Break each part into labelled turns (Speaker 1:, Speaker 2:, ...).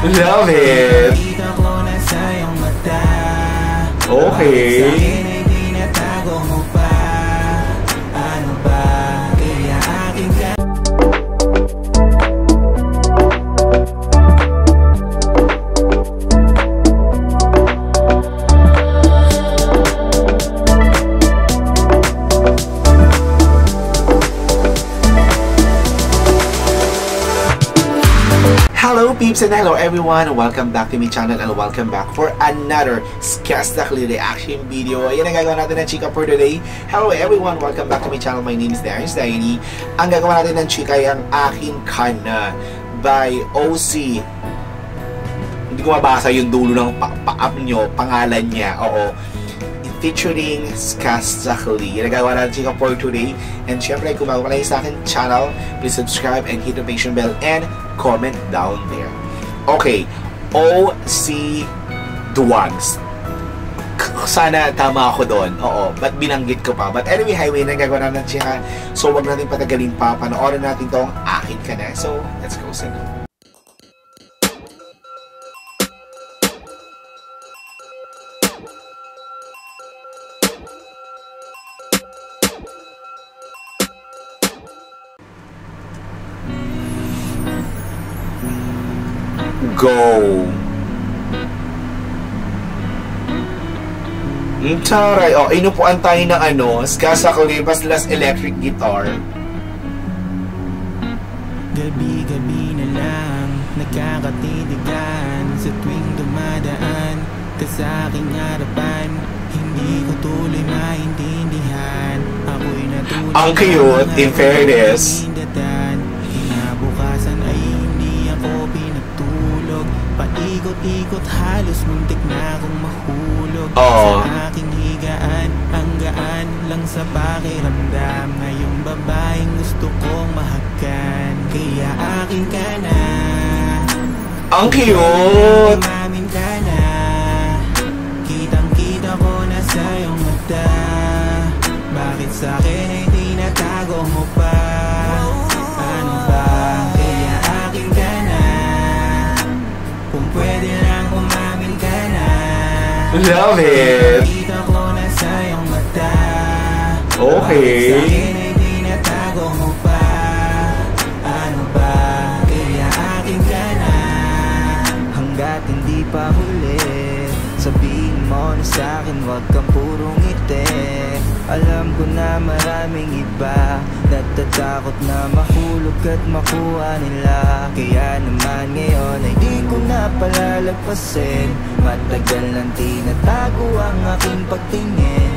Speaker 1: Love it! Okay.
Speaker 2: Hello peeps and hello everyone! Welcome back to my channel and welcome back for another Skastakli reaction video. Ayan ang gagawa natin ng chika for today. Hello everyone! Welcome back to my channel. My name is Darius Diany. Ang gagawa natin ng chika ay ang Akin Ka Na by OC. Hindi ko mabasa yung dulo ng pa-up nyo, pangalan niya. Oo. Featuring Skastakli. Yan ang gagawa natin chika for today. And syempre kung bago pa lang sa akin channel, please subscribe and hit the notification bell and comment down there. Okay, OC Duwags. Sana tama ako doon. Oo, ba't binanggit ko pa? But anyway, highway na gagawa natin siya. So, wag natin patagalin pa. Panoorin natin tong Akin Ka Na. So, let's go sa go. Taray. Oh, inupuan tayo ng ano, Skastakli last electric guitar.
Speaker 3: Gabi-gabi na lang nagkakatitigan sa tuwing dumadaan ka sa aking harapan. Hindi ko tuloy maintindihan. Ako'y natulog.
Speaker 2: Ang cute, in fairness.
Speaker 3: Kinabukasan ay hindi ako pinatulog. Paikot-ikot halos muntik na akong mahulog. Sa aking higaan, ang gaan lang sa pakiramdam na yung babaeng gusto kong mahakan. Kaya akin ka na.
Speaker 2: Ang cute!
Speaker 3: Umamin ka na. Kitang-kita ko na sa iyong mata. Bakit sa akin ay tinatago mo pa? Ano ba? Kaya akin ka na. Kung pwede lang umamin ka na.
Speaker 2: Love it!
Speaker 3: Kita ko na sa iyong mata.
Speaker 2: Okay.
Speaker 3: Bakit sa akin ay tinatago mo pa? Ano ba? Kaya akin ka na. Hanggat hindi pa huli, sabihin mo na sa'kin wag kang puro ngiti. Alam ko na maraming iba natatakot na mahulog at makuha nila. Kaya naman ngayon ay di ko na palalagpasin. Matagal nang tinatago ang aking pagtingin.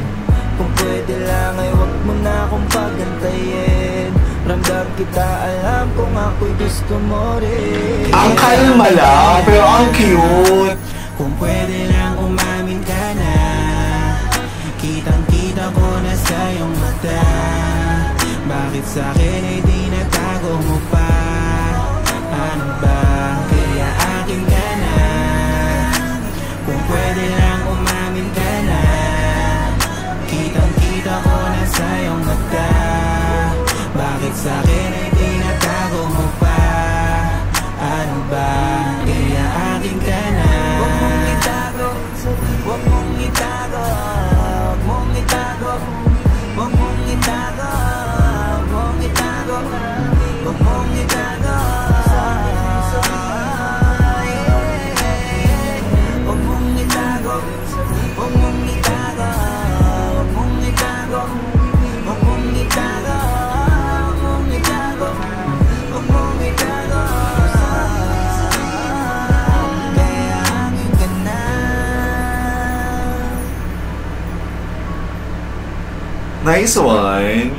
Speaker 3: Kung pwede lang ay wag mo na akong pagantayin. Ramdam kita, alam kong ako'y gusto mo rin.
Speaker 2: Ang kalma lang, pero ang cute.
Speaker 3: Kung pwede lang umamin ka na. Kitang-kita ko na sa iyong mata. Bakit sa akin ay tinatago mo pa? Ano ba? Kaya akin ka na. Kung pwede lang umamin ka na. Kitang-kita ko na sa iyong mata. Bakit sa akin ay tinatago mo pa? Ano ba? Kaya akin ka na. Huwag mong itago. Huwag mong itago. Huwag mong itago. Huwag mong itago. Huwag mong itago. Huwag mong itago. Huwag mong itago. Huwag mong itago. Huwag mong itago. Huwag mong itago. Huwag mong itago. Huwag mong itago. Kaya akin ka na.
Speaker 2: Nice one.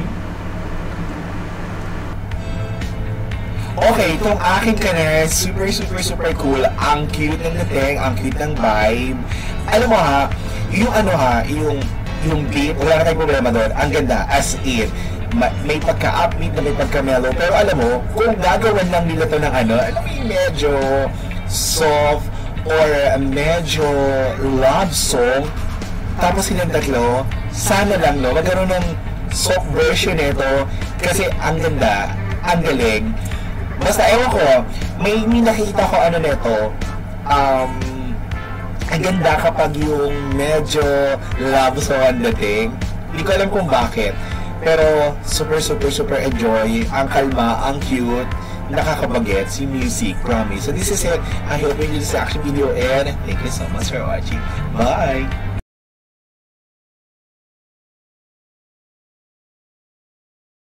Speaker 2: Okay, itong Akin Ka Na, super cool. Ang cute ng dating, ang cute ng vibe. Alam mo ha, yung ano ha, yung beat, wala na tayong problema doon. Ang ganda, as in. May pagka-upbeat na may pagka-mellow. Pero alam mo, kung gagawan lang nila to ng ano, alam mo yung medyo soft or medyo love song, tapos silang tatlo, sana lang no, magkaroon ng soft version nito kasi ang ganda, ang galing. Basta ewan ko, may nakita ko ano nito, ang ganda kapag yung medyo love song dating. Hindi ko alam kung bakit. Pero super enjoy. Ang kalma, ang cute, nakakabagets yung music, promise. So this is it. I hope you enjoyed this action video and thank you so much for watching. Bye!